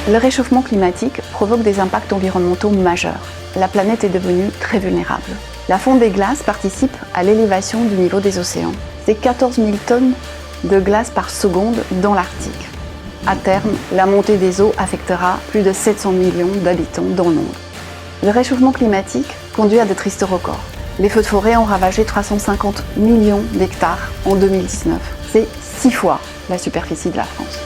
Le réchauffement climatique provoque des impacts environnementaux majeurs. La planète est devenue très vulnérable. La fonte des glaces participe à l'élévation du niveau des océans. C'est 14 000 tonnes de glace par seconde dans l'Arctique. À terme, la montée des eaux affectera plus de 700 millions d'habitants dans le monde. Le réchauffement climatique conduit à de tristes records. Les feux de forêt ont ravagé 350 millions d'hectares en 2019. C'est 6 fois la superficie de la France.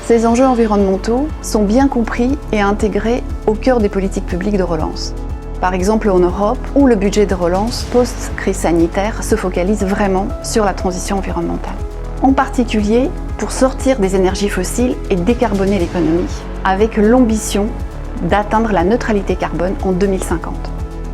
Ces enjeux environnementaux sont bien compris et intégrés au cœur des politiques publiques de relance. Par exemple en Europe, où le budget de relance post-crise sanitaire se focalise vraiment sur la transition environnementale. En particulier pour sortir des énergies fossiles et décarboner l'économie, avec l'ambition d'atteindre la neutralité carbone en 2050.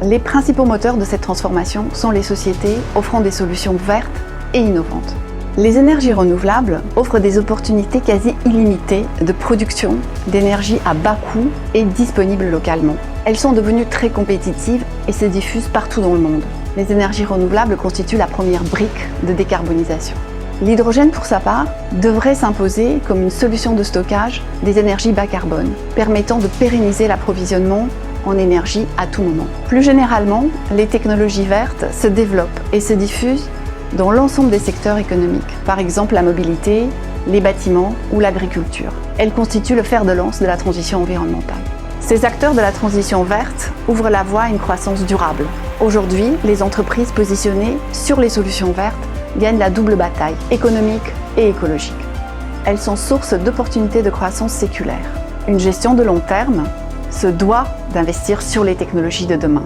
Les principaux moteurs de cette transformation sont les sociétés offrant des solutions vertes et innovantes. Les énergies renouvelables offrent des opportunités quasi illimitées de production d'énergie à bas coût et disponibles localement. Elles sont devenues très compétitives et se diffusent partout dans le monde. Les énergies renouvelables constituent la première brique de décarbonisation. L'hydrogène, pour sa part, devrait s'imposer comme une solution de stockage des énergies bas carbone, permettant de pérenniser l'approvisionnement en énergie à tout moment. Plus généralement, les technologies vertes se développent et se diffusent dans l'ensemble des secteurs économiques, par exemple la mobilité, les bâtiments ou l'agriculture. Elles constituent le fer de lance de la transition environnementale. Ces acteurs de la transition verte ouvrent la voie à une croissance durable. Aujourd'hui, les entreprises positionnées sur les solutions vertes gagnent la double bataille, économique et écologique. Elles sont source d'opportunités de croissance séculaire. Une gestion de long terme se doit d'investir sur les technologies de demain.